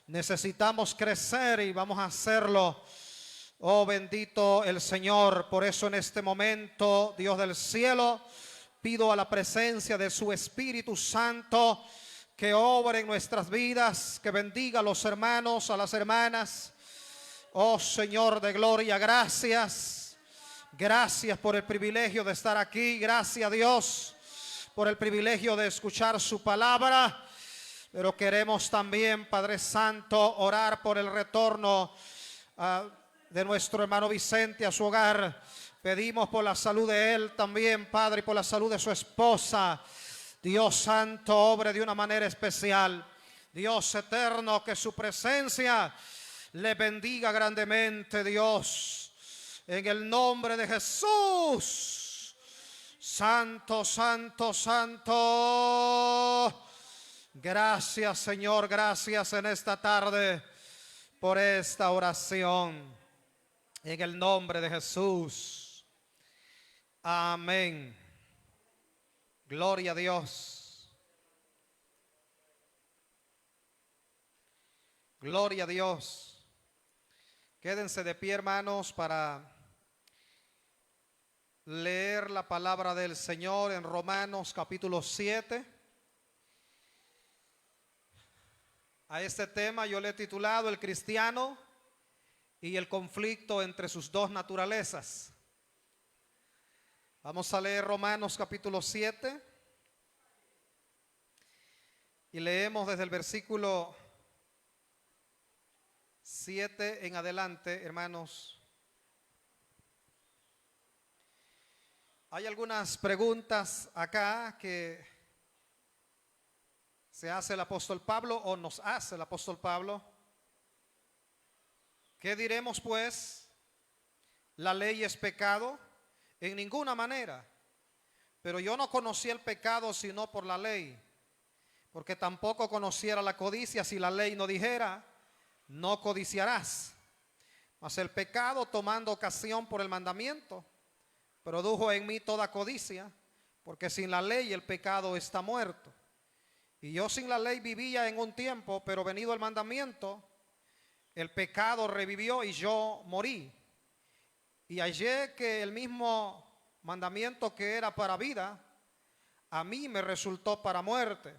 Necesitamos crecer y vamos a hacerlo. Oh, bendito el Señor. Por eso en este momento, Dios del cielo, pido a la presencia de su Espíritu Santo que obre en nuestras vidas, que bendiga a los hermanos, a las hermanas. Oh Señor de gloria, gracias. Gracias por el privilegio de estar aquí. Gracias, Dios, por el privilegio de escuchar su palabra. Pero queremos también, Padre Santo, orar por el retorno de nuestro hermano Vicente a su hogar. Pedimos por la salud de él también, Padre, y por la salud de su esposa. Dios Santo, obre de una manera especial. Dios eterno, que su presencia le bendiga grandemente, Dios. En el nombre de Jesús. Santo, santo, santo. Gracias, Señor, gracias en esta tarde por esta oración. En el nombre de Jesús. Amén. Gloria a Dios. Gloria a Dios. Quédense de pie, hermanos, para leer la palabra del Señor en Romanos capítulo 7. A este tema yo le he titulado El cristiano y el conflicto entre sus dos naturalezas. Vamos a leer Romanos capítulo 7 y leemos desde el versículo 7 en adelante, hermanos. Hay algunas preguntas acá que se hace el apóstol Pablo o nos hace el apóstol Pablo. ¿Qué diremos pues? ¿La ley es pecado? En ninguna manera. Pero yo no conocí el pecado sino por la ley, porque tampoco conociera la codicia si la ley no dijera, no codiciarás. Mas el pecado, tomando ocasión por el mandamiento, produjo en mí toda codicia, porque sin la ley el pecado está muerto. Y yo sin la ley vivía en un tiempo, pero venido el mandamiento, el pecado revivió y yo morí. Y hallé que el mismo mandamiento que era para vida, a mí me resultó para muerte.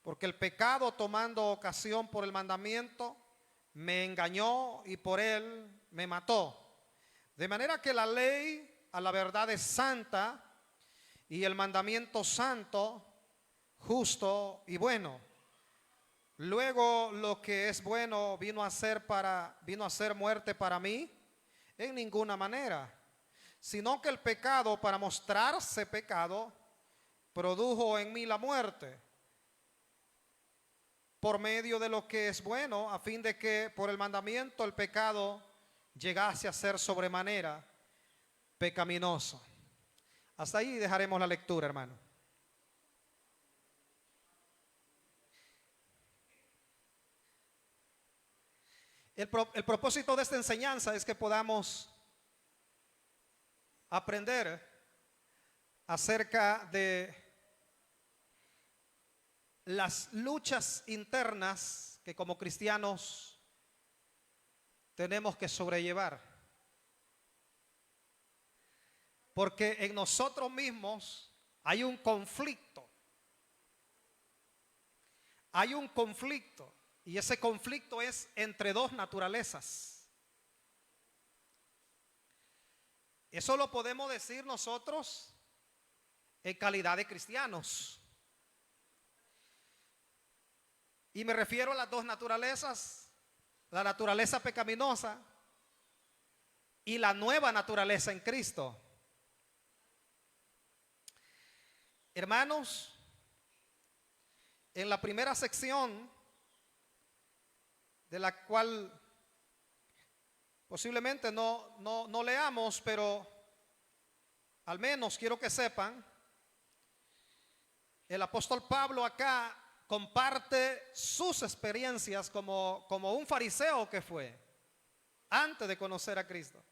Porque el pecado, tomando ocasión por el mandamiento, me engañó y por él me mató. De manera que la ley a la verdad es santa y el mandamiento santo, justo y bueno. Luego lo que es bueno vino a ser muerte para mí en ninguna manera, sino que el pecado, para mostrarse pecado, produjo en mí la muerte por medio de lo que es bueno, a fin de que por el mandamiento el pecado llegase a ser sobremanera pecaminoso. Hasta ahí dejaremos la lectura, hermano. El propósito de esta enseñanza es que podamos aprender acerca de las luchas internas que como cristianos tenemos que sobrellevar. Porque en nosotros mismos hay un conflicto. Hay un conflicto. Y ese conflicto es entre dos naturalezas. Eso lo podemos decir nosotros en calidad de cristianos. Y me refiero a las dos naturalezas, la naturaleza pecaminosa y la nueva naturaleza en Cristo. Hermanos, en la primera sección, de la cual posiblemente no leamos, pero al menos quiero que sepan, el apóstol Pablo acá comparte sus experiencias como un fariseo que fue antes de conocer a Cristo.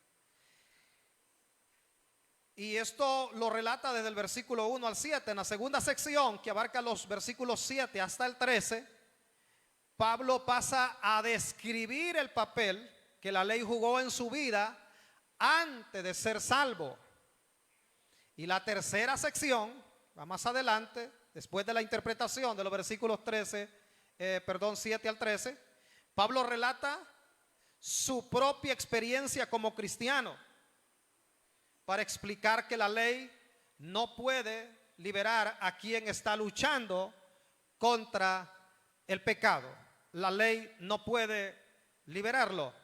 Y esto lo relata desde el versículo 1 al 7. En la segunda sección, que abarca los versículos 7 hasta el 13, Pablo pasa a describir el papel que la ley jugó en su vida antes de ser salvo. Y la tercera sección, va más adelante, después de la interpretación de los versículos 7 al 13, Pablo relata su propia experiencia como cristiano para explicar que la ley no puede liberar a quien está luchando contra el pecado. La ley no puede liberarlo.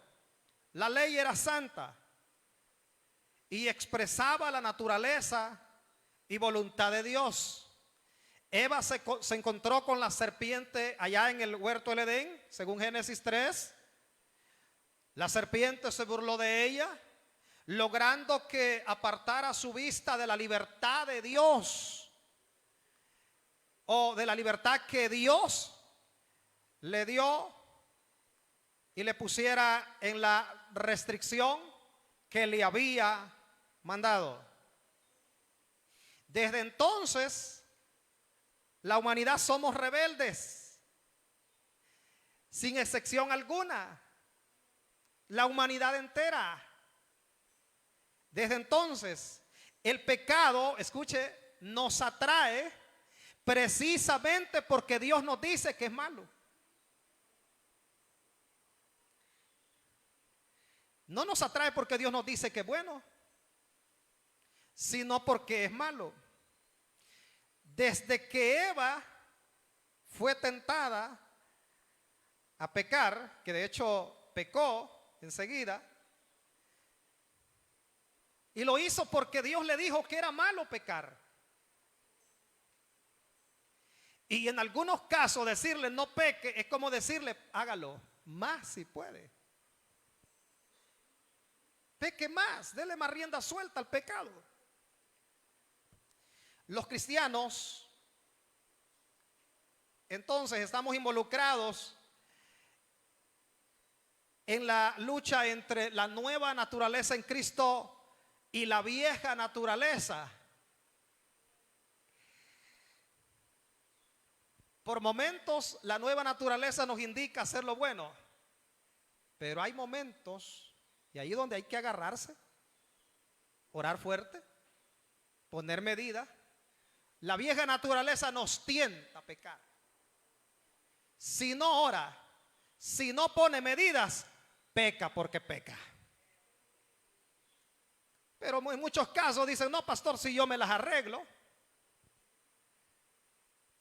La ley era santa y expresaba la naturaleza y voluntad de Dios. Eva se encontró con la serpiente allá en el huerto del Edén, según Génesis 3. La serpiente se burló de ella, logrando que apartara su vista de la libertad de Dios, o de la libertad que Dios le dio, y le pusiera en la restricción que le había mandado. Desde entonces, la humanidad somos rebeldes, sin excepción alguna, la humanidad entera. Desde entonces, el pecado, escuche, nos atrae precisamente porque Dios nos dice que es malo. No nos atrae porque Dios nos dice que es bueno, sino porque es malo. Desde que Eva fue tentada a pecar, que de hecho pecó enseguida, y lo hizo porque Dios le dijo que era malo pecar. Y en algunos casos decirle no peque es como decirle hágalo más si puede. Peque más, dele más rienda suelta al pecado. Los cristianos, entonces, estamos involucrados en la lucha entre la nueva naturaleza en Cristo y la vieja naturaleza. Por momentos la nueva naturaleza nos indica hacer lo bueno, pero hay momentos, y ahí es donde hay que agarrarse, orar fuerte, poner medida. La vieja naturaleza nos tienta a pecar. Si no ora, si no pone medidas, peca porque peca. Pero en muchos casos dicen, no, pastor, si yo me las arreglo,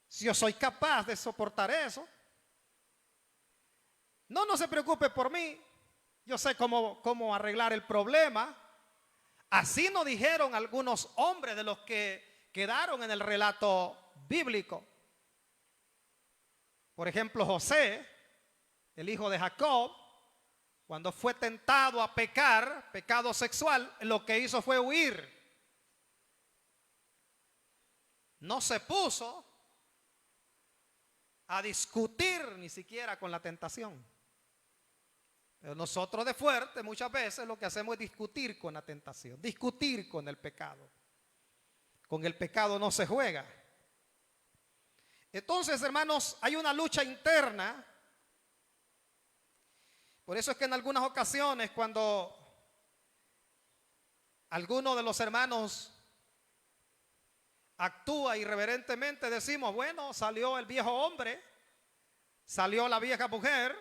si yo soy capaz de soportar eso, no se preocupe por mí, yo sé cómo arreglar el problema. Así nos dijeron algunos hombres de los que quedaron en el relato bíblico. Por ejemplo, José, el hijo de Jacob, cuando fue tentado a pecar, pecado sexual, lo que hizo fue huir. No se puso a discutir ni siquiera con la tentación. Pero nosotros de fuerte muchas veces lo que hacemos es discutir con la tentación, discutir con el pecado. Con el pecado no se juega. Entonces, hermanos, hay una lucha interna. Por eso es que en algunas ocasiones cuando alguno de los hermanos actúa irreverentemente, decimos, bueno, salió el viejo hombre, salió la vieja mujer.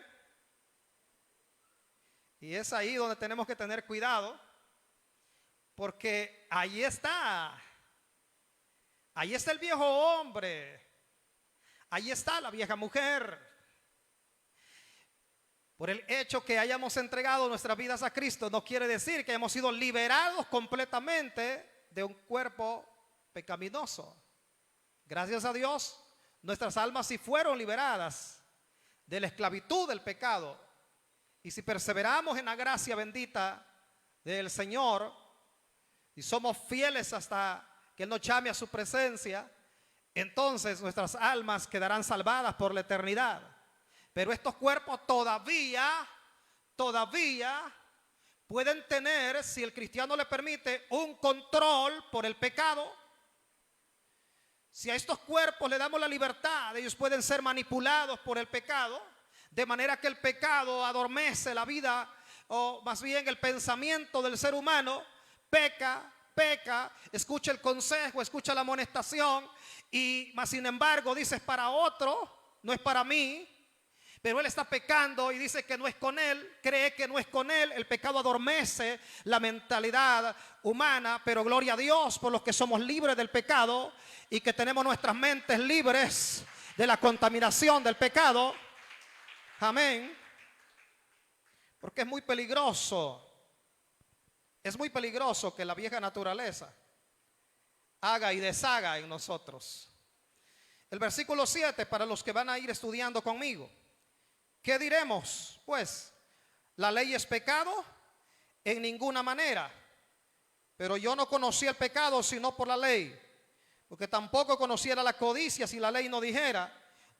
Y es ahí donde tenemos que tener cuidado, porque ahí está el viejo hombre, ahí está la vieja mujer. Por el hecho que hayamos entregado nuestras vidas a Cristo, no quiere decir que hemos sido liberados completamente de un cuerpo pecaminoso. Gracias a Dios, nuestras almas sí fueron liberadas de la esclavitud del pecado. Y si perseveramos en la gracia bendita del Señor y somos fieles hasta que Él nos llame a su presencia, entonces nuestras almas quedarán salvadas por la eternidad. Pero estos cuerpos todavía pueden tener, si el cristiano le permite, un control por el pecado. Si a estos cuerpos le damos la libertad, ellos pueden ser manipulados por el pecado. De manera que el pecado adormece la vida, o más bien el pensamiento del ser humano. Peca, escucha el consejo, escucha la amonestación, y más sin embargo dice: es para otro, no es para mí. Pero él está pecando y dice que no es con él, cree que no es con él. El pecado adormece la mentalidad humana, pero gloria a Dios por los que somos libres del pecado y que tenemos nuestras mentes libres de la contaminación del pecado. Amén. Porque es muy peligroso que la vieja naturaleza haga y deshaga en nosotros. El versículo 7, para los que van a ir estudiando conmigo. ¿Qué diremos? Pues, ¿la ley es pecado? En ninguna manera. Pero yo no conocí el pecado sino por la ley, porque tampoco conociera la codicia si la ley no dijera: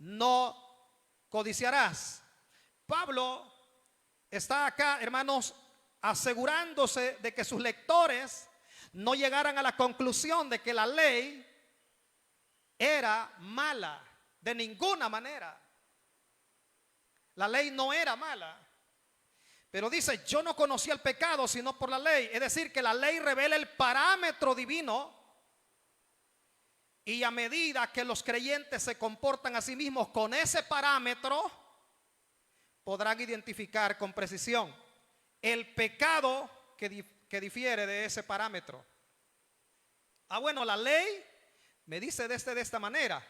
no codiciarás. Pablo está acá, hermanos, asegurándose de que sus lectores no llegaran a la conclusión de que la ley era mala. De ninguna manera. La ley no era mala. Pero dice: yo no conocía el pecado sino por la ley. Es decir, que la ley revela el parámetro divino. Y a medida que los creyentes se comportan a sí mismos con ese parámetro, podrán identificar con precisión el pecado que difiere de ese parámetro. Bueno, la ley me dice de esta manera: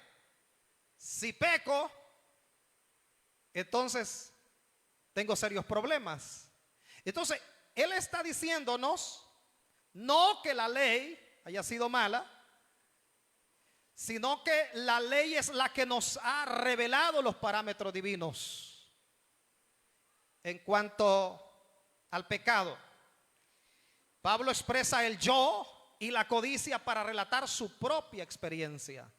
si peco, entonces tengo serios problemas. Entonces, él está diciéndonos no que la ley haya sido mala, sino que la ley es la que nos ha revelado los parámetros divinos en cuanto al pecado. Pablo expresa el yo y la codicia para relatar su propia experiencia.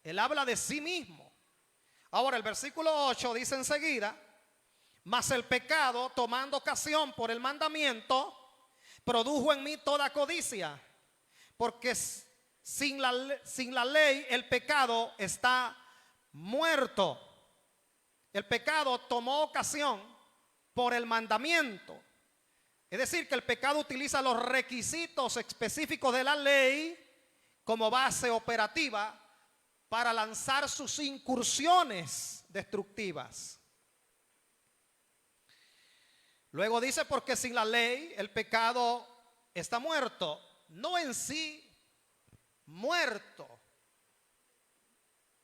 Él habla de sí mismo. Ahora el versículo 8 dice enseguida: mas el pecado, tomando ocasión por el mandamiento, produjo en mí toda codicia, porque sin la ley el pecado está muerto. El pecado tomó ocasión por el mandamiento. Es decir, que el pecado utiliza los requisitos específicos de la ley como base operativa para lanzar sus incursiones destructivas. Luego dice: porque sin la ley el pecado está muerto. No en sí muerto,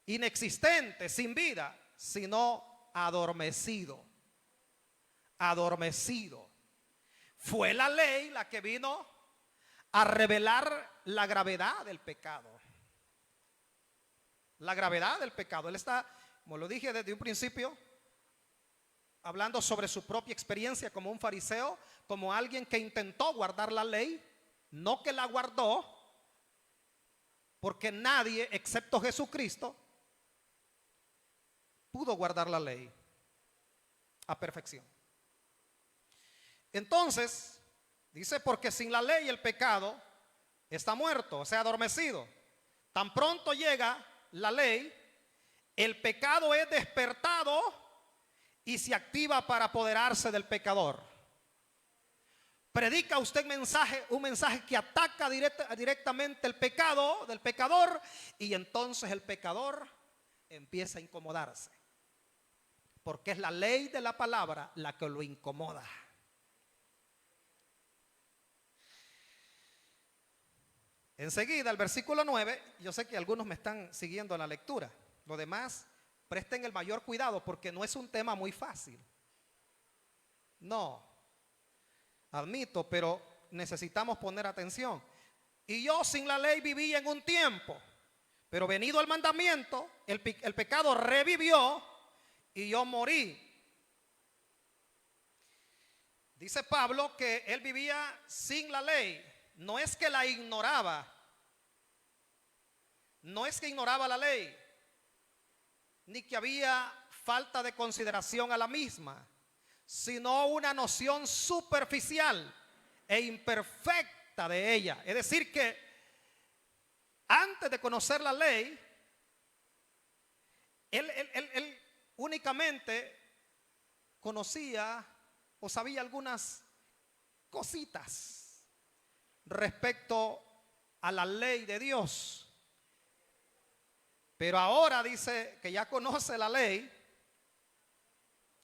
inexistente, sin vida, sino adormecido. Adormecido. Fue la ley la que vino a revelar la gravedad del pecado. La gravedad del pecado. Él está, como lo dije desde un principio, hablando sobre su propia experiencia como un fariseo, como alguien que intentó guardar la ley, no que la guardó, porque nadie excepto Jesucristo pudo guardar la ley a perfección. Entonces, dice: porque sin la ley el pecado está muerto, o sea, adormecido. Tan pronto llega la ley, el pecado es despertado y se activa para apoderarse del pecador. Predica usted un mensaje que ataca directamente el pecado del pecador, y entonces el pecador empieza a incomodarse, porque es la ley de la palabra la que lo incomoda. Enseguida, el versículo 9, yo sé que algunos me están siguiendo en la lectura. Lo demás, presten el mayor cuidado, porque no es un tema muy fácil. No, admito, pero necesitamos poner atención. Y yo sin la ley vivía en un tiempo, pero venido el mandamiento, el pecado revivió y yo morí. Dice Pablo que él vivía sin la ley. No es que la ignoraba, no es que ignoraba la ley, ni que había falta de consideración a la misma, sino una noción superficial e imperfecta de ella. Es decir, que antes de conocer la ley, él únicamente conocía o sabía algunas cositas respecto a la ley de Dios. Pero ahora dice que ya conoce la ley,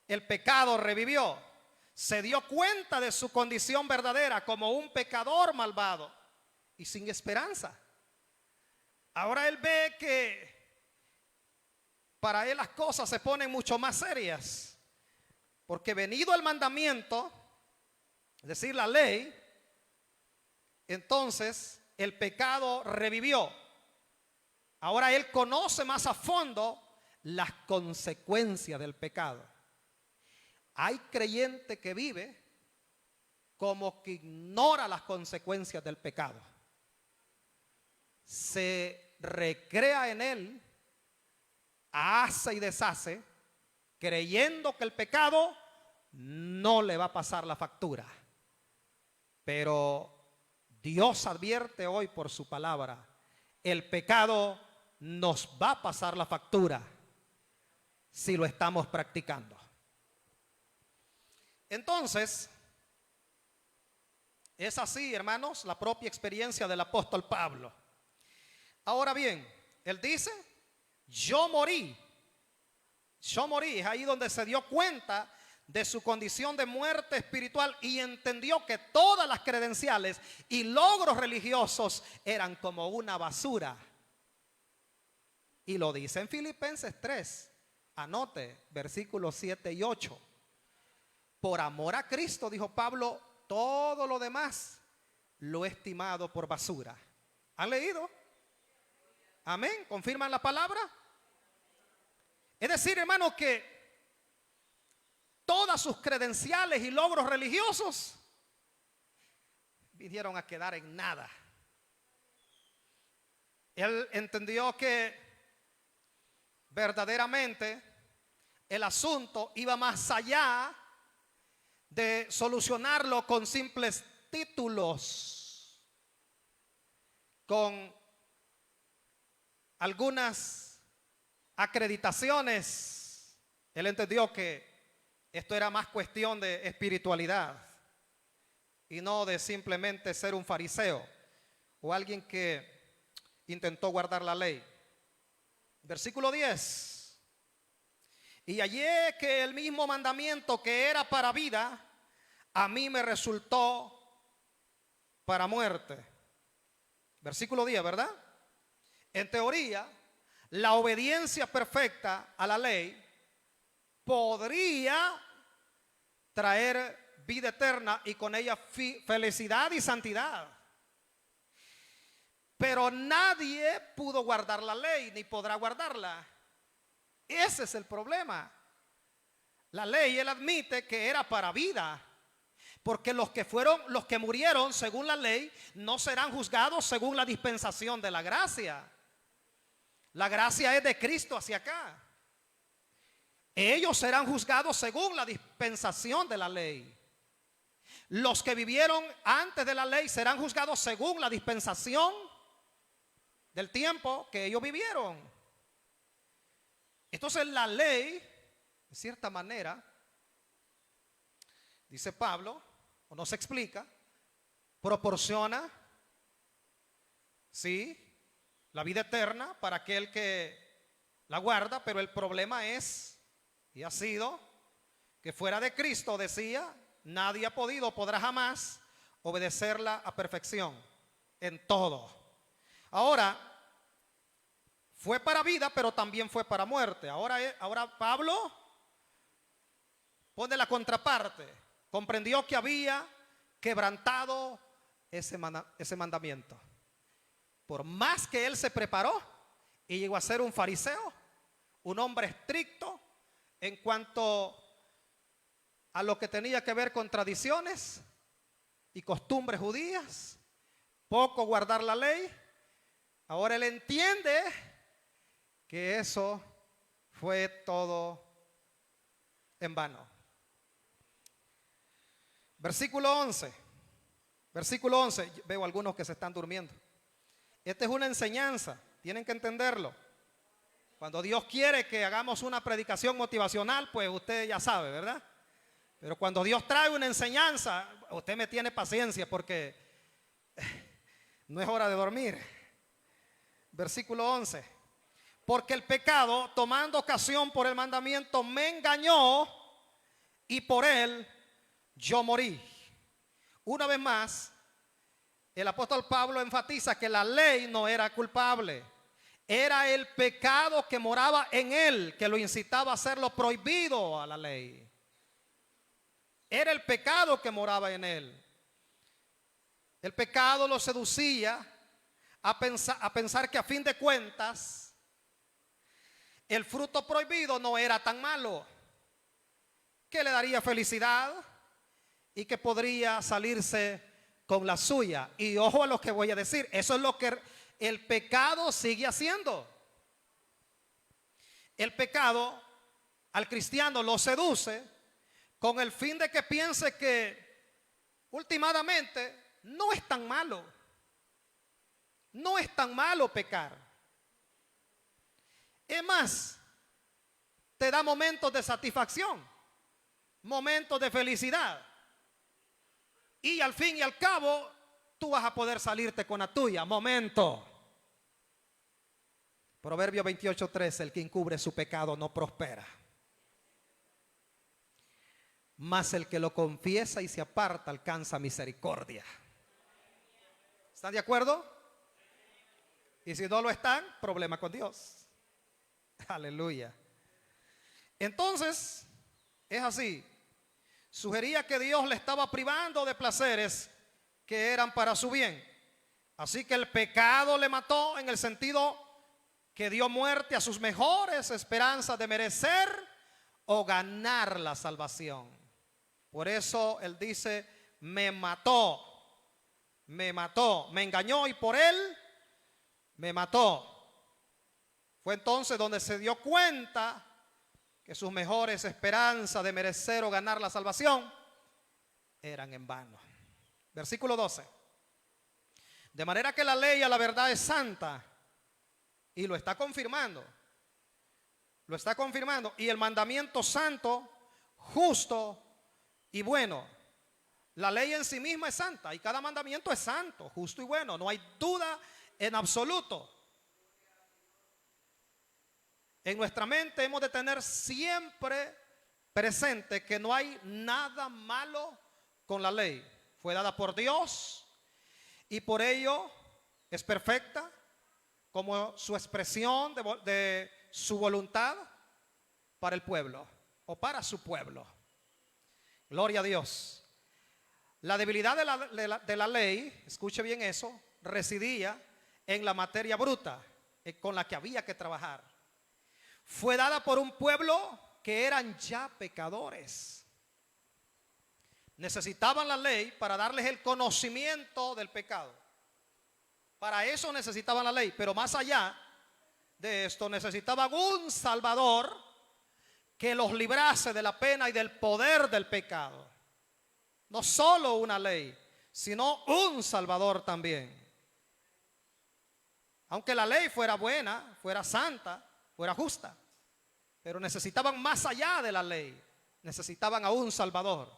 el pecado revivió, se dio cuenta de su condición verdadera como un pecador malvado y sin esperanza. Ahora él ve que para él las cosas se ponen mucho más serias, porque venido el mandamiento, es decir, la ley, entonces el pecado revivió. Ahora él conoce más a fondo las consecuencias del pecado. Hay creyente que vive como que ignora las consecuencias del pecado. Se recrea en él, hace y deshace, creyendo que el pecado no le va a pasar la factura. Pero Dios advierte hoy por su palabra, el pecado nos va a pasar la factura si lo estamos practicando. Entonces, es así, hermanos, la propia experiencia del apóstol Pablo. Ahora bien, él dice, yo morí, es ahí donde se dio cuenta de su condición de muerte espiritual y entendió que todas las credenciales y logros religiosos eran como una basura. Y lo dice en Filipenses 3, anote, versículos 7 y 8. Por amor a Cristo, dijo Pablo, todo lo demás lo he estimado por basura. ¿Han leído? Amén. ¿Confirman la palabra? Es decir, hermanos, que todas sus credenciales y logros religiosos vinieron a quedar en nada. Él entendió que verdaderamente el asunto iba más allá de solucionarlo con simples títulos, con algunas acreditaciones. Él entendió que esto era más cuestión de espiritualidad y no de simplemente ser un fariseo o alguien que intentó guardar la ley. Versículo 10. Y hallé que el mismo mandamiento que era para vida, a mí me resultó para muerte. Versículo 10, ¿verdad? En teoría, la obediencia perfecta a la ley podría traer vida eterna y con ella felicidad y santidad. Pero nadie pudo guardar la ley ni podrá guardarla. Ese es el problema. La ley, él admite que era para vida, porque los que murieron según la ley no serán juzgados según la dispensación de la gracia. La gracia es de Cristo hacia acá. Ellos serán juzgados según la dispensación de la ley. Los que vivieron antes de la ley serán juzgados según la dispensación del tiempo que ellos vivieron. Entonces la ley, de cierta manera, dice Pablo, o nos explica, proporciona, sí, la vida eterna para aquel que la guarda, pero el problema es, y ha sido, que fuera de Cristo, decía, nadie ha podido o podrá jamás obedecerla a perfección en todo. Ahora, fue para vida, pero también fue para muerte. Ahora Pablo pone la contraparte. Comprendió que había quebrantado ese mandamiento. Por más que él se preparó y llegó a ser un fariseo, un hombre estricto en cuanto a lo que tenía que ver con tradiciones y costumbres judías, poco guardar la ley, ahora él entiende que eso fue todo en vano. Versículo 11. Versículo 11. Veo algunos que se están durmiendo. Esta es una enseñanza, tienen que entenderlo. Cuando Dios quiere que hagamos una predicación motivacional, pues usted ya sabe, ¿verdad? Pero cuando Dios trae una enseñanza, usted me tiene paciencia porque no es hora de dormir. Versículo 11. Porque el pecado, tomando ocasión por el mandamiento, me engañó y por él yo morí. Una vez más, el apóstol Pablo enfatiza que la ley no era culpable. Era el pecado que moraba en él, que lo incitaba a hacer lo prohibido a la ley. Era el pecado que moraba en él. El pecado lo seducía a pensar que a fin de cuentas el fruto prohibido no era tan malo, que le daría felicidad y que podría salirse con la suya. Y ojo a lo que voy a decir, eso es lo que el pecado sigue haciendo. El pecado al cristiano lo seduce con el fin de que piense que últimamente no es tan malo. No es tan malo pecar. Es más, te da momentos de satisfacción, momentos de felicidad. Y al fin y al cabo, tú vas a poder salirte con la tuya. Momento. Proverbio 28:13, el que encubre su pecado no prospera. Mas el que lo confiesa y se aparta alcanza misericordia. ¿Están de acuerdo? Y si no lo están, problema con Dios. Aleluya. Entonces, es así. Sugería que Dios le estaba privando de placeres que eran para su bien. Así que el pecado le mató en el sentido que dio muerte a sus mejores esperanzas de merecer o ganar la salvación. Por eso él dice, me mató, me engañó y por él me mató. Fue entonces donde se dio cuenta que sus mejores esperanzas de merecer o ganar la salvación eran en vano. Versículo 12. De manera que la ley a la verdad es santa, y lo está confirmando. Lo está confirmando. Y el mandamiento santo, justo y bueno. La ley en sí misma es santa y cada mandamiento es santo, justo y bueno. No hay duda en absoluto. En nuestra mente hemos de tener siempre presente que no hay nada malo con la ley. Fue dada por Dios y por ello es perfecta como su expresión de su voluntad para el pueblo o para su pueblo. Gloria a Dios. La debilidad de la ley, escuche bien eso, residía en la materia bruta con la que había que trabajar. Fue dada por un pueblo que eran ya pecadores. Necesitaban la ley para darles el conocimiento del pecado. Para eso necesitaban la ley, pero más allá de esto necesitaban un Salvador que los librase de la pena y del poder del pecado. No solo una ley, sino un Salvador también. Aunque la ley fuera buena, fuera santa, fuera justa, pero necesitaban más allá de la ley, necesitaban a un Salvador.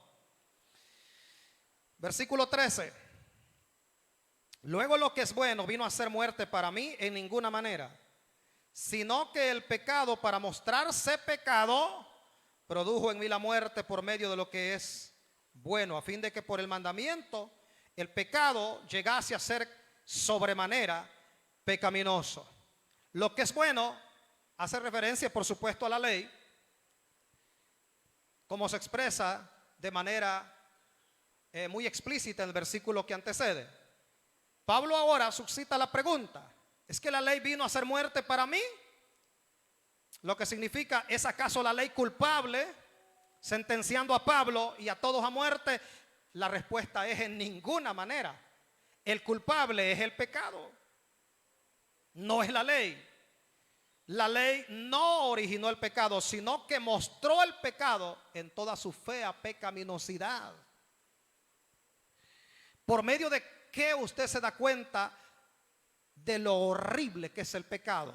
Versículo 13. Luego lo que es bueno vino a ser muerte para mí en ninguna manera, sino que el pecado, para mostrarse pecado, produjo en mí la muerte por medio de lo que es bueno, a fin de que por el mandamiento el pecado llegase a ser sobremanera pecaminoso. Lo que es bueno hace referencia, por supuesto, a la ley, como se expresa de manera muy explícita en el versículo que antecede. Pablo ahora suscita la pregunta: ¿es que la ley vino a ser muerte para mí? Lo que significa, ¿es acaso la ley culpable, sentenciando a Pablo y a todos a muerte? La respuesta es: en ninguna manera. El culpable es el pecado, no es la ley. La ley no originó el pecado, sino que mostró el pecado en toda su fea pecaminosidad. Por medio de que usted se da cuenta de lo horrible que es el pecado.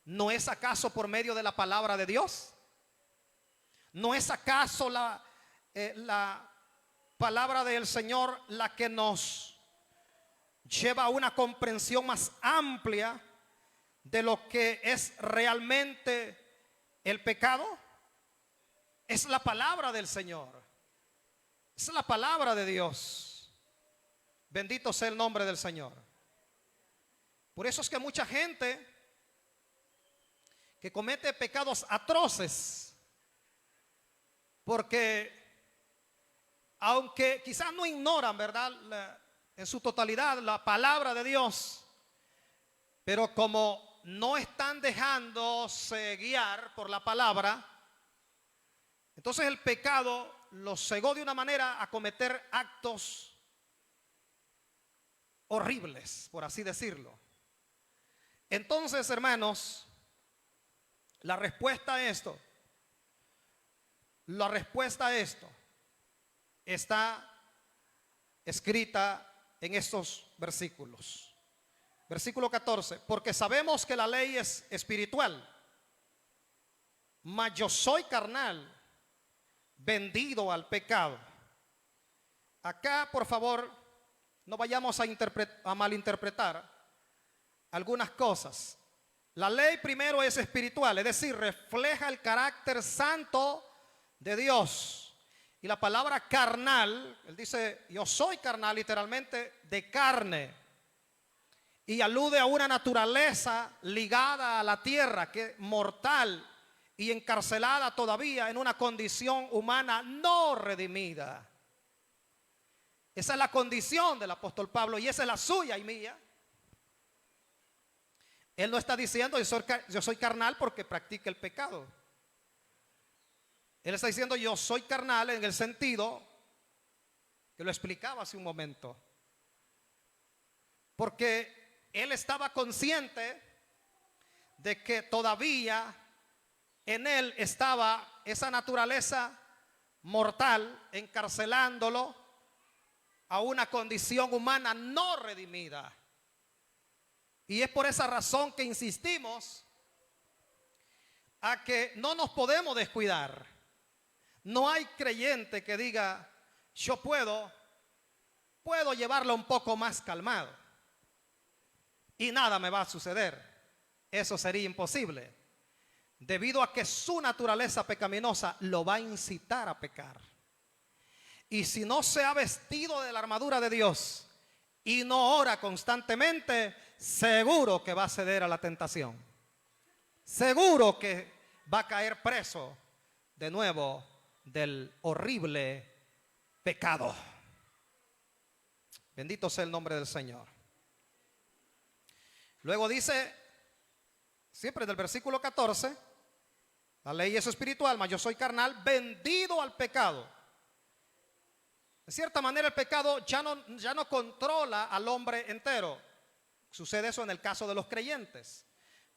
¿No es acaso por medio de la palabra de Dios? ¿No es acaso la palabra del Señor la que nos lleva a una comprensión más amplia de lo que es realmente el pecado? Es la palabra del Señor, es la palabra de Dios. Bendito sea el nombre del Señor. Por eso es que mucha gente que comete pecados atroces, porque aunque quizás no ignoran, ¿verdad?, en su totalidad la palabra de Dios, pero como no están dejándose guiar por la palabra, entonces el pecado los cegó de una manera a cometer actos horribles, por así decirlo. Entonces, hermanos, la respuesta a esto está escrita en estos versículos. Versículo 14: porque sabemos que la ley es espiritual, mas yo soy carnal, vendido al pecado. Acá, por favor, no vayamos a malinterpretar algunas cosas. La ley primero es espiritual, es decir, refleja el carácter santo de Dios. Y la palabra carnal, él dice, yo soy carnal, literalmente de carne. Y alude a una naturaleza ligada a la tierra, que es mortal y encarcelada todavía en una condición humana no redimida. Esa es la condición del apóstol Pablo y esa es la suya y mía. Él no está diciendo yo soy carnal porque practique el pecado. Él está diciendo yo soy carnal en el sentido que lo explicaba hace un momento. Porque él estaba consciente de que todavía en él estaba esa naturaleza mortal encarcelándolo a una condición humana no redimida. Y es por esa razón que insistimos a que no nos podemos descuidar. No hay creyente que diga, yo puedo llevarlo un poco más calmado y nada me va a suceder. Eso sería imposible, debido a que su naturaleza pecaminosa lo va a incitar a pecar. Y si no se ha vestido de la armadura de Dios y no ora constantemente, seguro que va a ceder a la tentación. Seguro que va a caer preso de nuevo del horrible pecado. Bendito sea el nombre del Señor. Luego dice, siempre del versículo 14, la ley es espiritual, mas yo soy carnal, vendido al pecado. De cierta manera el pecado ya no controla al hombre entero. Sucede eso en el caso de los creyentes,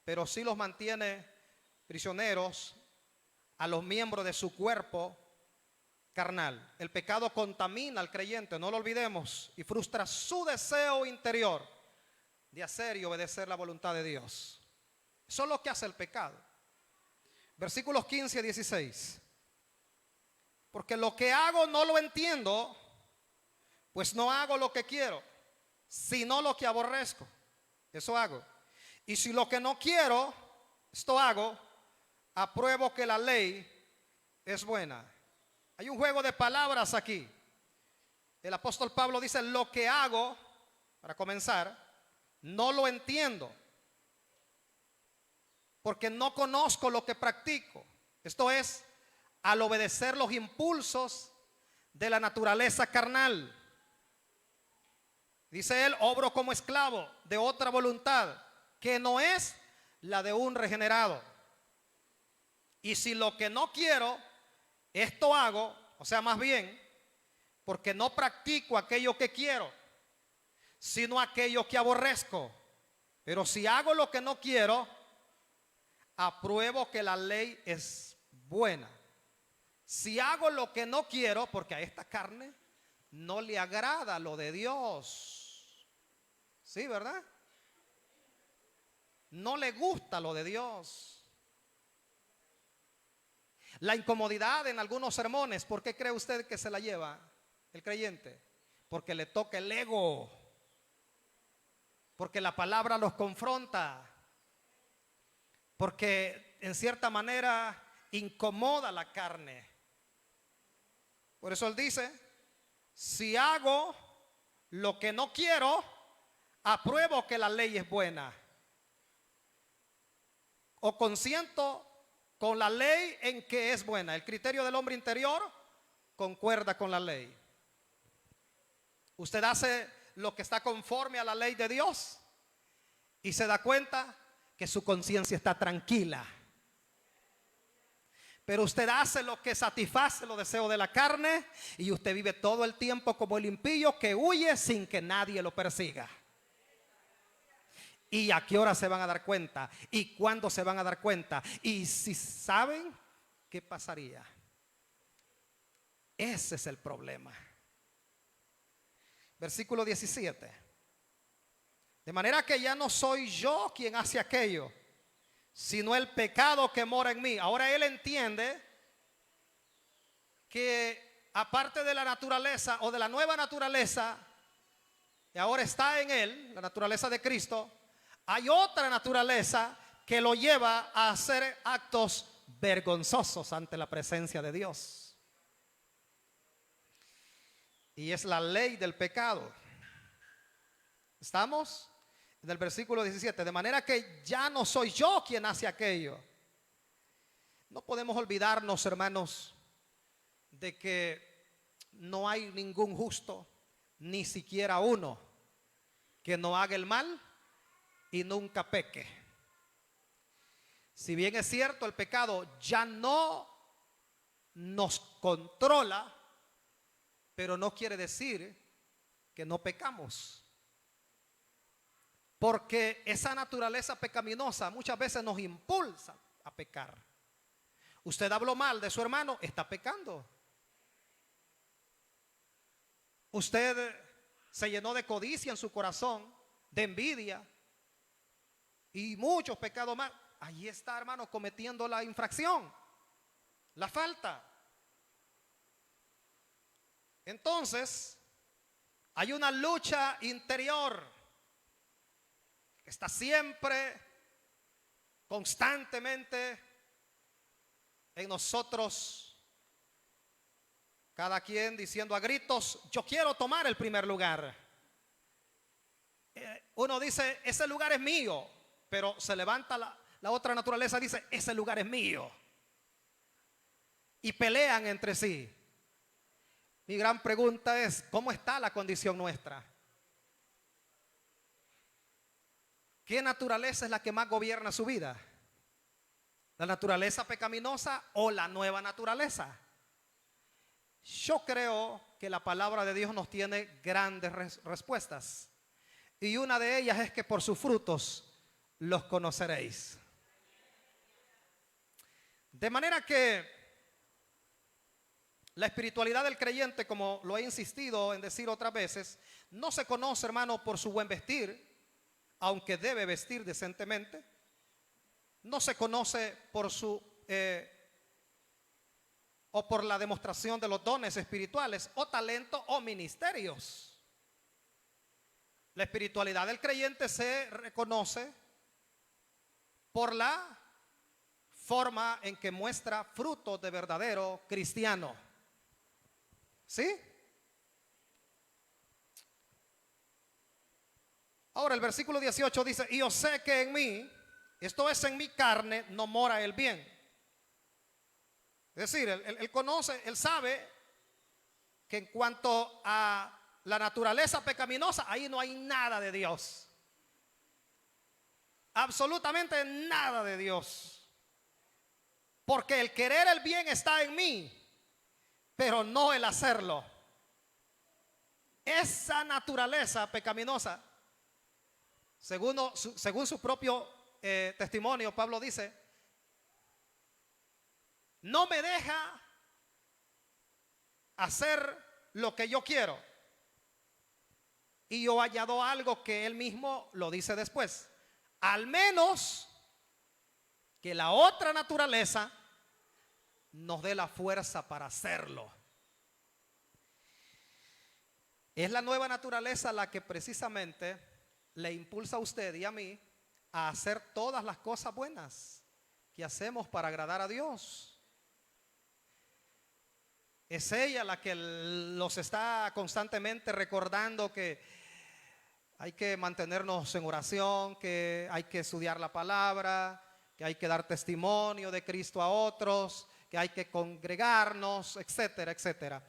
pero sí los mantiene prisioneros a los miembros de su cuerpo carnal. El pecado contamina al creyente, no lo olvidemos, y frustra su deseo interior de hacer y obedecer la voluntad de Dios. Eso es lo que hace el pecado. Versículos 15 a 16. Porque lo que hago no lo entiendo, pues no hago lo que quiero, sino lo que aborrezco. Eso hago. Y si lo que no quiero, esto hago, apruebo que la ley es buena. Hay un juego de palabras aquí. El apóstol Pablo dice, lo que hago, para comenzar, no lo entiendo, porque no conozco lo que practico. Esto es, al obedecer los impulsos de la naturaleza carnal. Dice él, obro como esclavo de otra voluntad, que no es la de un regenerado. Y si lo que no quiero, esto hago, o sea, más bien, porque no practico aquello que quiero, sino aquello que aborrezco. Pero si hago lo que no quiero, apruebo que la ley es buena. Si hago lo que no quiero, porque a esta carne no le agrada lo de Dios. ¿Sí, verdad? no le gusta lo de Dios. La incomodidad en algunos sermones, ¿por qué cree usted que se la lleva el creyente? Porque le toca el ego, porque la palabra los confronta, porque en cierta manera incomoda la carne. Por eso él dice, si hago lo que no quiero, apruebo que la ley es buena. O consiento con la ley en que es buena. El criterio del hombre interior concuerda con la ley. Usted hace lo que está conforme a la ley de Dios y se da cuenta que su conciencia está tranquila. Pero usted hace lo que satisface los deseos de la carne y usted vive todo el tiempo como el impío que huye sin que nadie lo persiga. ¿Y a qué hora se van a dar cuenta? ¿Y cuándo se van a dar cuenta? Y si saben, ¿qué pasaría? Ese es el problema. Versículo 17. De manera que ya no soy yo quien hace aquello, sino el pecado que mora en mí. Ahora él entiende que aparte de la naturaleza o de la nueva naturaleza que ahora está en él, la naturaleza de Cristo, hay otra naturaleza que lo lleva a hacer actos vergonzosos ante la presencia de Dios. Y es la ley del pecado. ¿Estamos? En el versículo 17. De manera que ya no soy yo quien hace aquello. No podemos olvidarnos, hermanos, de que no hay ningún justo, ni siquiera uno, que no haga el mal y nunca peque. Si bien es cierto, el pecado ya no nos controla, pero no quiere decir que no pecamos. Porque esa naturaleza pecaminosa muchas veces nos impulsa a pecar. Usted habló mal de su hermano, está pecando. Usted se llenó de codicia en su corazón, de envidia y muchos pecados más. Allí está, hermano, cometiendo la infracción, la falta. Entonces, hay una lucha interior que está siempre, constantemente en nosotros. Cada quien diciendo a gritos, yo quiero tomar el primer lugar. Uno dice, ese lugar es mío, pero se levanta la otra naturaleza y dice, ese lugar es mío. Y pelean entre sí. Mi gran pregunta es, ¿cómo está la condición nuestra? ¿Qué naturaleza es la que más gobierna su vida? ¿La naturaleza pecaminosa o la nueva naturaleza? Yo creo que la palabra de Dios nos tiene grandes respuestas. Y una de ellas es que por sus frutos los conoceréis. De manera que la espiritualidad del creyente, como lo he insistido en decir otras veces, no se conoce, hermano, por su buen vestir, aunque debe vestir decentemente. No se conoce por su o por la demostración de los dones espirituales o talentos o ministerios. La espiritualidad del creyente se reconoce por la forma en que muestra frutos de verdadero cristiano. ¿Sí? Ahora el versículo 18 dice, y yo sé que en mí, esto es en mi carne, no mora el bien. Es decir, él conoce, él sabe que en cuanto a la naturaleza pecaminosa, ahí no hay nada de Dios. Absolutamente nada de Dios. Porque el querer el bien está en mí, pero no el hacerlo. Esa naturaleza pecaminosa, según su propio testimonio, Pablo dice, no me deja hacer lo que yo quiero. Y yo añado algo que él mismo lo dice después. al menos que la otra naturaleza nos dé la fuerza para hacerlo. Es la nueva naturaleza la que precisamente le impulsa a usted y a mí a hacer todas las cosas buenas que hacemos para agradar a Dios. Es ella la que los está constantemente recordando que hay que mantenernos en oración, que hay que estudiar la palabra, que hay que dar testimonio de Cristo a otros, que hay que congregarnos, etcétera, etcétera.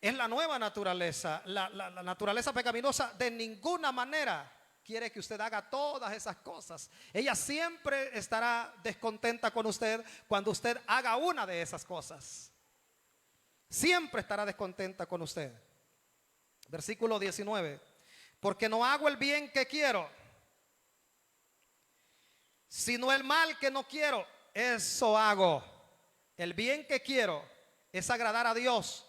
Es la nueva naturaleza. La naturaleza pecaminosa de ninguna manera quiere que usted haga todas esas cosas. Ella siempre estará descontenta con usted cuando usted haga una de esas cosas. Siempre estará descontenta con usted. Versículo 19. Porque no hago el bien que quiero, sino el mal que no quiero, eso hago. El bien que quiero es agradar a Dios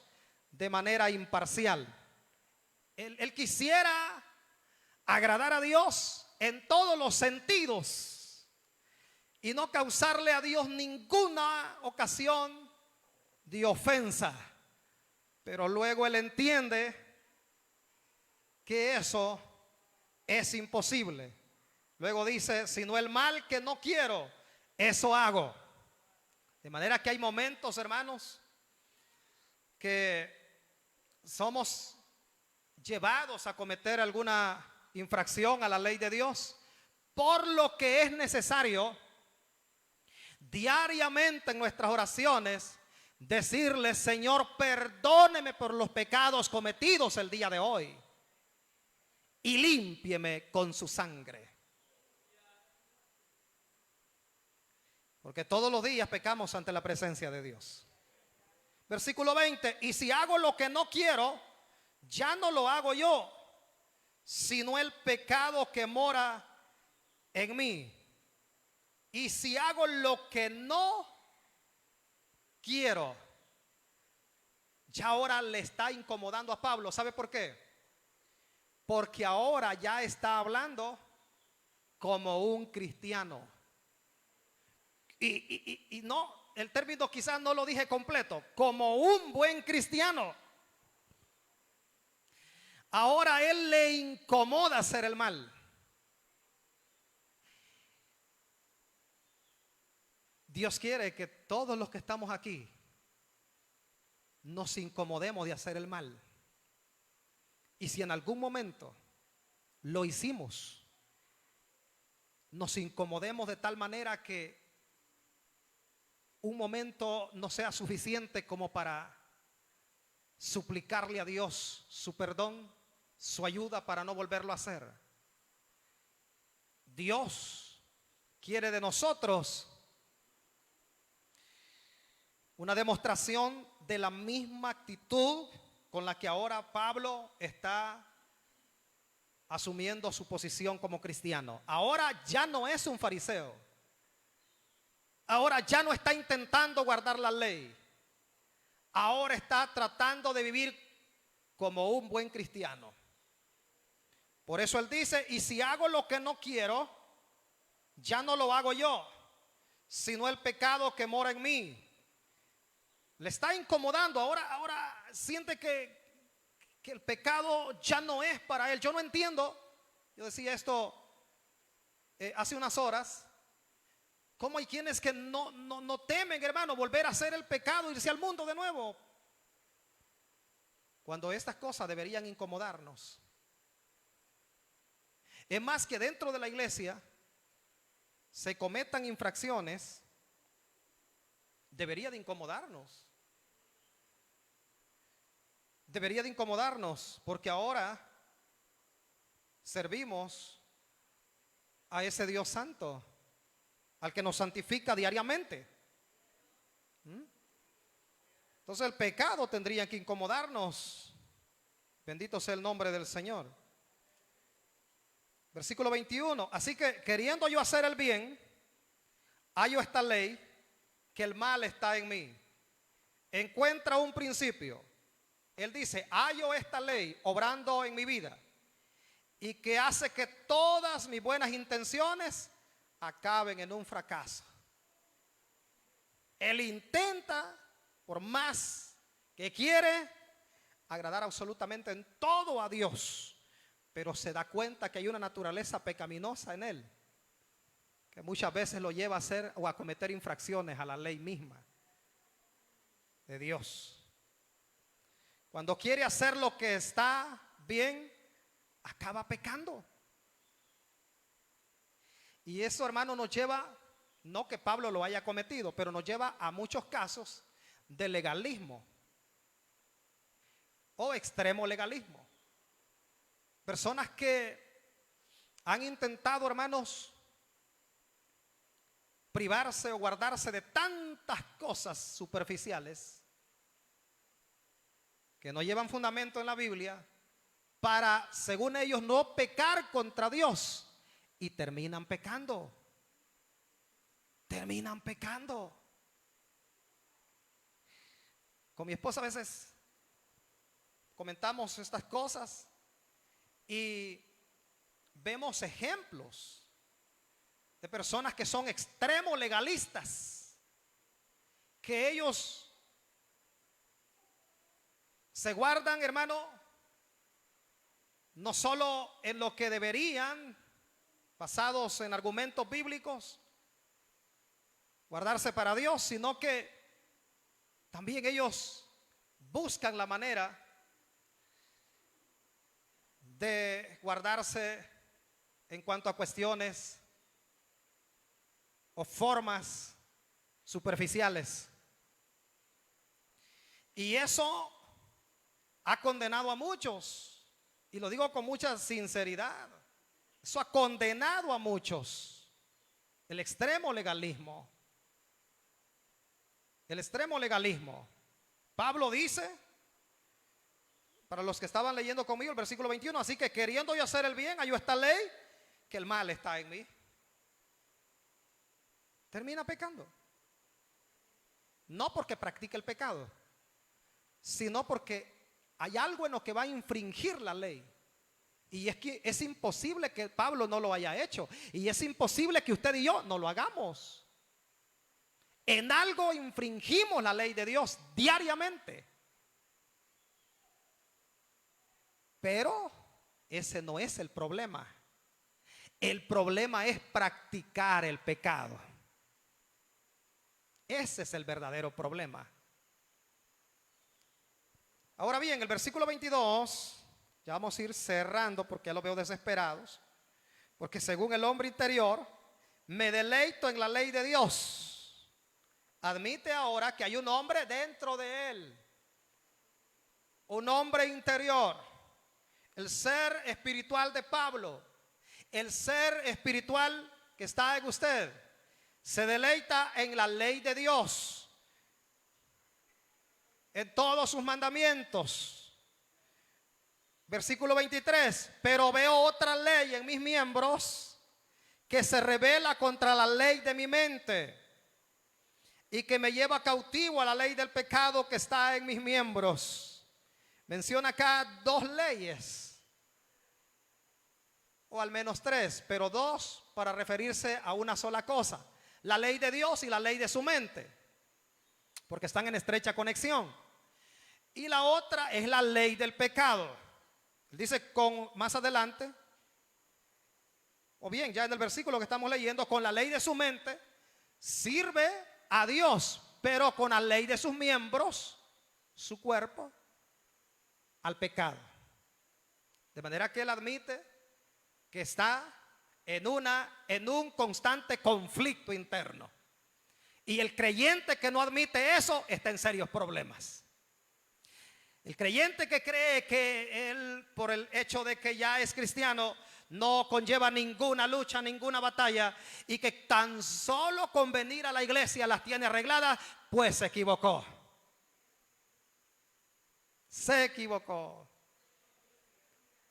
de manera imparcial. Él quisiera agradar a Dios en todos los sentidos y no causarle a Dios ninguna ocasión de ofensa. Pero luego él entiende que eso es imposible. Luego dice, sino el mal que no quiero, eso hago. De manera que hay momentos, hermanos, que somos llevados a cometer alguna infracción a la ley de Dios, por lo que es necesario diariamente en nuestras oraciones decirle, Señor, perdóneme por los pecados cometidos el día de hoy y límpieme con su sangre. Porque todos los días pecamos ante la presencia de Dios. Versículo 20, y si hago lo que no quiero, ya no lo hago yo, sino el pecado que mora en mí. Y si hago lo que no quiero, ya ahora le está incomodando a Pablo. ¿Sabe por qué? Porque ahora ya está hablando como un cristiano. Y no, el término quizás no lo dije completo, como un buen cristiano. Ahora a él le incomoda hacer el mal. Dios quiere que todos los que estamos aquí nos incomodemos de hacer el mal. Y si en algún momento lo hicimos, nos incomodemos de tal manera que un momento no sea suficiente como para suplicarle a Dios su perdón, su ayuda para no volverlo a hacer. Dios quiere de nosotros una demostración de la misma actitud con la que ahora Pablo está asumiendo su posición como cristiano. Ahora ya no es un fariseo. Ahora ya no está intentando guardar la ley. Ahora está tratando de vivir como un buen cristiano. Por eso él dice, y si hago lo que no quiero, ya no lo hago yo, sino el pecado que mora en mí. Le está incomodando. Ahora siente que el pecado ya no es para él. Yo no entiendo. Yo decía esto hace unas horas. ¿Cómo hay quienes que no temen, hermano, volver a hacer el pecado, irse al mundo de nuevo? Cuando estas cosas deberían incomodarnos. Es más, que dentro de la iglesia se cometan infracciones, debería de incomodarnos. Debería de incomodarnos porque ahora servimos a ese Dios santo, al que nos santifica diariamente. Entonces el pecado tendría que incomodarnos. Bendito sea el nombre del Señor. Versículo 21. Así que queriendo yo hacer el bien, hallo esta ley, que el mal está en mí. Encuentra un principio. Él dice, hallo esta ley obrando en mi vida y que hace que todas mis buenas intenciones acaben en un fracaso. Él intenta, por más que quiere, agradar absolutamente en todo a Dios, pero se da cuenta que hay una naturaleza pecaminosa en él, que muchas veces lo lleva a hacer o a cometer infracciones a la ley misma de Dios. Cuando quiere hacer lo que está bien, acaba pecando. Y eso, hermano, nos lleva, no que Pablo lo haya cometido, pero nos lleva a muchos casos de legalismo o extremo legalismo. Personas que han intentado, hermanos, privarse o guardarse de tantas cosas superficiales que no llevan fundamento en la Biblia para, según ellos, no pecar contra Dios, y terminan pecando. Terminan pecando. Con mi esposa a veces comentamos estas cosas y vemos ejemplos de personas que son extremos legalistas, que ellos se guardan, hermano, no solo en lo que deberían, basados en argumentos bíblicos, guardarse para Dios, sino que también ellos buscan la manera de guardarse en cuanto a cuestiones o formas superficiales. Y eso ha condenado a muchos, y lo digo con mucha sinceridad. Eso ha condenado a muchos. El extremo legalismo. El extremo legalismo. Pablo dice, para los que estaban leyendo conmigo, el versículo 21, así que queriendo yo hacer el bien, hallo esta ley, que el mal está en mí. Termina pecando. No porque practique el pecado, sino porque hay algo en lo que va a infringir la ley. Y es que es imposible que Pablo no lo haya hecho. Y es imposible que usted y yo no lo hagamos. En algo infringimos la ley de Dios diariamente. Pero ese no es el problema. El problema es practicar el pecado. Ese es el verdadero problema. Ahora bien, el versículo 22... ya vamos a ir cerrando porque ya lo veo desesperados. Porque según el hombre interior, me deleito en la ley de Dios. Admite ahora que hay un hombre dentro de él. Un hombre interior. El ser espiritual de Pablo. El ser espiritual que está en usted. Se deleita en la ley de Dios. En todos sus mandamientos. Versículo 23, pero veo otra ley en mis miembros que se rebela contra la ley de mi mente y que me lleva cautivo a la ley del pecado que está en mis miembros. Menciona acá dos leyes, o al menos tres, pero dos para referirse a una sola cosa: la ley de Dios y la ley de su mente, porque están en estrecha conexión. Y la otra es la ley del pecado. Dice más adelante, o bien ya en el versículo que estamos leyendo, con la ley de su mente sirve a Dios, pero con la ley de sus miembros, su cuerpo, al pecado. De manera que él admite que está en un constante conflicto interno. Y el creyente que no admite eso está en serios problemas. El creyente que cree que él, por el hecho de que ya es cristiano, no conlleva ninguna lucha, ninguna batalla, y que tan solo con venir a la iglesia las tiene arregladas, pues se equivocó. Se equivocó.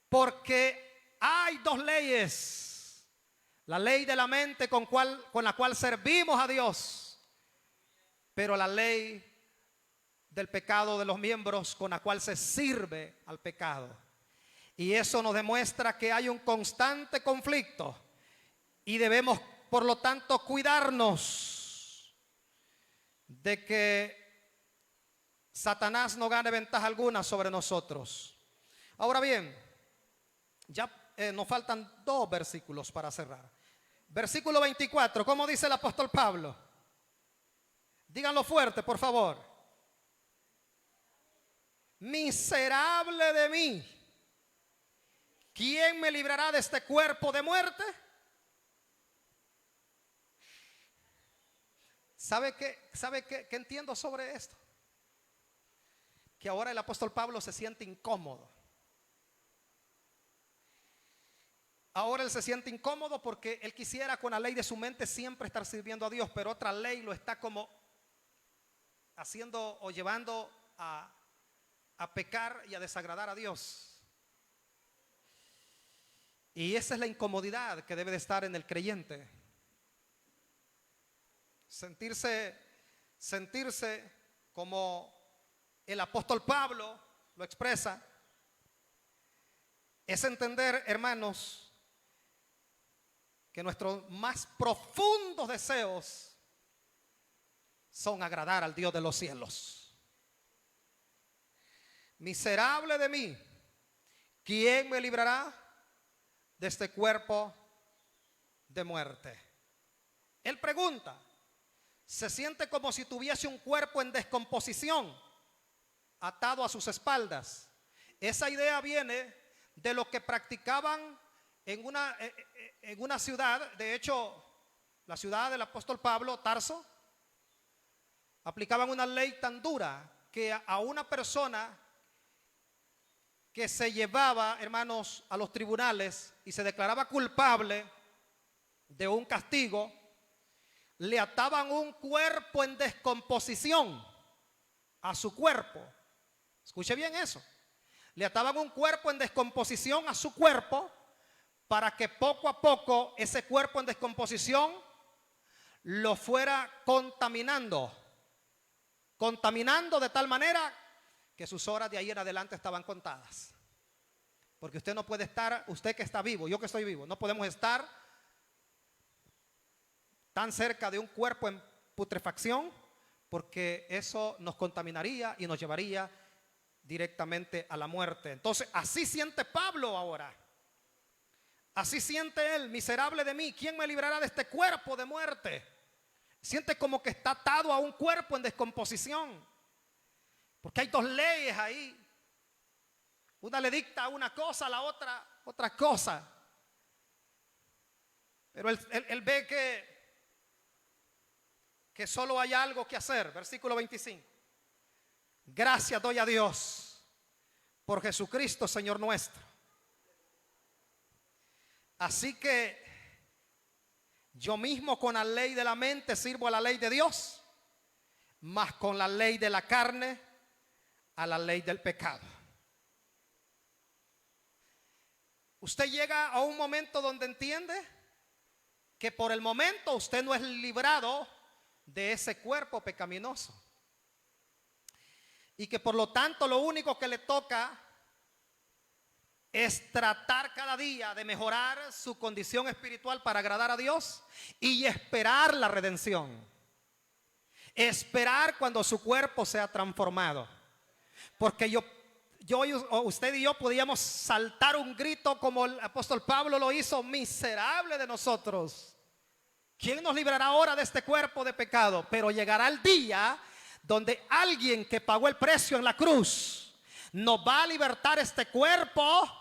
Porque hay dos leyes: la ley de la mente con la cual servimos a Dios, pero la ley del pecado de los miembros con la cual se sirve al pecado. Y eso nos demuestra que hay un constante conflicto y debemos por lo tanto, cuidarnos de que Satanás no gane ventaja alguna sobre nosotros. Ahora bien, ya nos faltan 2 versículos para cerrar. Versículo 24, ¿cómo dice el apóstol Pablo? Díganlo fuerte, por favor. Miserable de mí, ¿quién me librará de este cuerpo de muerte? ¿Sabe qué entiendo sobre esto? Que ahora el apóstol Pablo se siente incómodo. Ahora él se siente incómodo porque él quisiera con la ley de su mente siempre estar sirviendo a Dios, pero otra ley lo está como haciendo o llevando a pecar y a desagradar a Dios. Y esa es la incomodidad que debe de estar en el creyente. Sentirse como el apóstol Pablo lo expresa, es entender, hermanos, que nuestros más profundos deseos son agradar al Dios de los cielos. Miserable de mí, ¿quién me librará de este cuerpo de muerte? Él pregunta, se siente como si tuviese un cuerpo en descomposición, atado a sus espaldas. Esa idea viene de lo que practicaban en una ciudad, de hecho, la ciudad del apóstol Pablo, Tarso, aplicaban una ley tan dura que a una persona que se llevaba, hermanos, a los tribunales y se declaraba culpable de un castigo, le ataban un cuerpo en descomposición a su cuerpo. Escuche bien eso. Le ataban un cuerpo en descomposición a su cuerpo para que poco a poco ese cuerpo en descomposición lo fuera contaminando de tal manera que sus horas de ahí en adelante estaban contadas. Porque usted no puede estar, usted que está vivo, yo que estoy vivo, no podemos estar tan cerca de un cuerpo en putrefacción, porque eso nos contaminaría y nos llevaría directamente a la muerte. Entonces, así siente Pablo ahora. Así siente él, miserable de mí, ¿quién me librará de este cuerpo de muerte? Siente como que está atado a un cuerpo en descomposición, porque hay 2 leyes ahí. Una le dicta una cosa, a la otra cosa. Pero él ve que solo hay algo que hacer. Versículo 25. Gracias doy a Dios por Jesucristo, Señor nuestro. Así que yo mismo con la ley de la mente sirvo a la ley de Dios, mas con la ley de la carne a la ley del pecado. Usted llega a un momento donde entiende que por el momento usted no es librado de ese cuerpo pecaminoso y que por lo tanto lo único que le toca es tratar cada día de mejorar su condición espiritual para agradar a Dios y esperar la redención. Esperar cuando su cuerpo sea transformado. Porque usted y yo podíamos saltar un grito como el apóstol Pablo lo hizo: miserable de nosotros, ¿quién nos librará ahora de este cuerpo de pecado? Pero llegará el día donde alguien que pagó el precio en la cruz nos va a libertar este cuerpo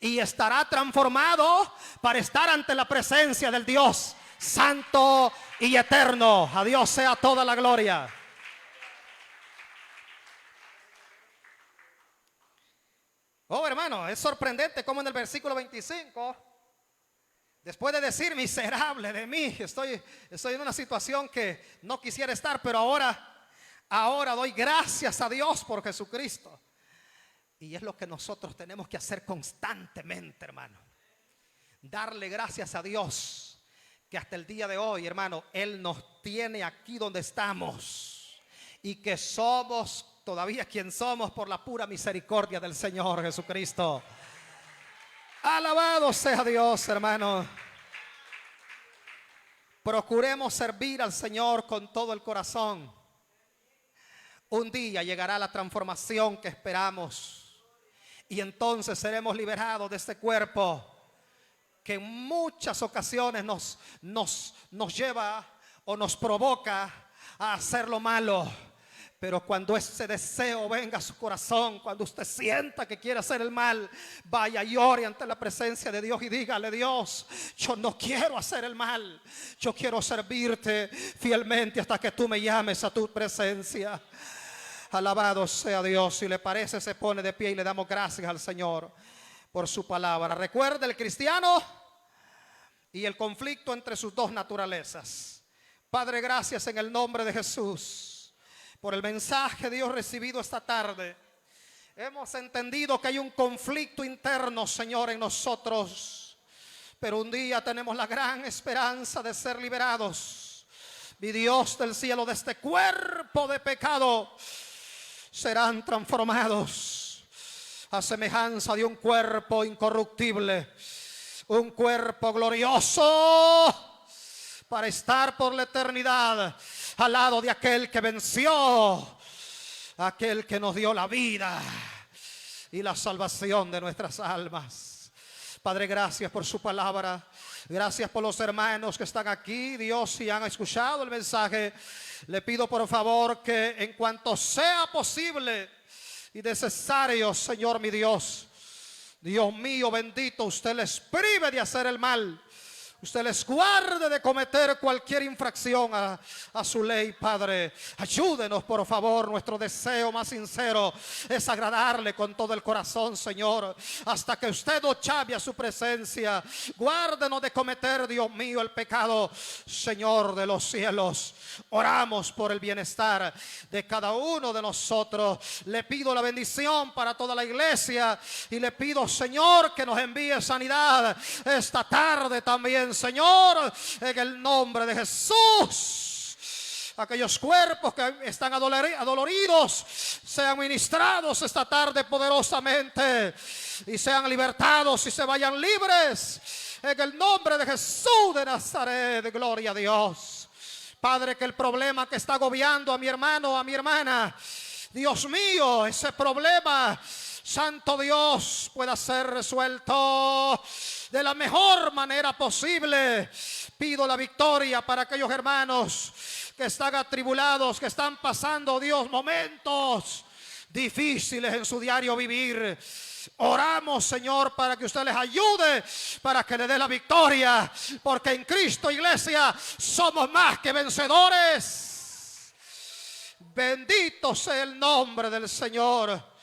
y estará transformado para estar ante la presencia del Dios santo y eterno. A Dios sea toda la gloria. Oh, hermano, es sorprendente cómo en el versículo 25, después de decir miserable de mí, estoy en una situación que no quisiera estar, pero ahora doy gracias a Dios por Jesucristo. Y es lo que nosotros tenemos que hacer constantemente, hermano. Darle gracias a Dios que hasta el día de hoy, hermano, Él nos tiene aquí donde estamos y que somos todavía quien somos por la pura misericordia del Señor Jesucristo. Alabado sea Dios, hermano. Procuremos servir al Señor con todo el corazón. Un día llegará la transformación que esperamos. Y entonces seremos liberados de este cuerpo que en muchas ocasiones nos lleva o nos provoca a hacer lo malo. Pero cuando ese deseo venga a su corazón, cuando usted sienta que quiere hacer el mal, vaya y ore ante la presencia de Dios y dígale: Dios, yo no quiero hacer el mal, yo quiero servirte fielmente hasta que tú me llames a tu presencia. Alabado sea Dios. Si le parece, se pone de pie y le damos gracias al Señor por su palabra. Recuerde, el cristiano y el conflicto entre sus dos naturalezas. Padre, gracias en el nombre de Jesús por el mensaje, Dios, recibido esta tarde. Hemos entendido que hay un conflicto interno, Señor, en nosotros, pero un día tenemos la gran esperanza de ser liberados. Mi Dios del cielo, de este cuerpo de pecado serán transformados a semejanza de un cuerpo incorruptible, un cuerpo glorioso, para estar por la eternidad al lado de aquel que venció, aquel que nos dio la vida y la salvación de nuestras almas. Padre, gracias por su palabra. Gracias por los hermanos que están aquí, Dios, si han escuchado el mensaje. Le pido por favor que en cuanto sea posible y necesario, Señor mi Dios, Dios mío bendito, usted les prive de hacer el mal. Usted les guarde de cometer cualquier infracción a su ley, Padre. Ayúdenos, por favor. Nuestro deseo más sincero es agradarle con todo el corazón, Señor, hasta que usted nos llame a su presencia. Guárdenos de cometer, Dios mío, el pecado, Señor de los cielos. Oramos por el bienestar de cada uno de nosotros. Le pido la bendición para toda la iglesia y le pido, Señor, que nos envíe sanidad esta tarde también, Señor, en el nombre de Jesús. Aquellos cuerpos que están adoloridos sean ministrados esta tarde poderosamente y sean libertados y se vayan libres en el nombre de Jesús de Nazaret. Gloria a Dios. Padre, que el problema que está agobiando a mi hermano, a mi hermana, Dios mío, ese problema, Santo Dios, pueda ser resuelto de la mejor manera posible. Pido la victoria para aquellos hermanos que están atribulados, que están pasando, Dios, momentos difíciles en su diario vivir. Oramos, Señor, para que usted les ayude, para que le dé la victoria, porque en Cristo, iglesia, somos más que vencedores. Bendito sea el nombre del Señor.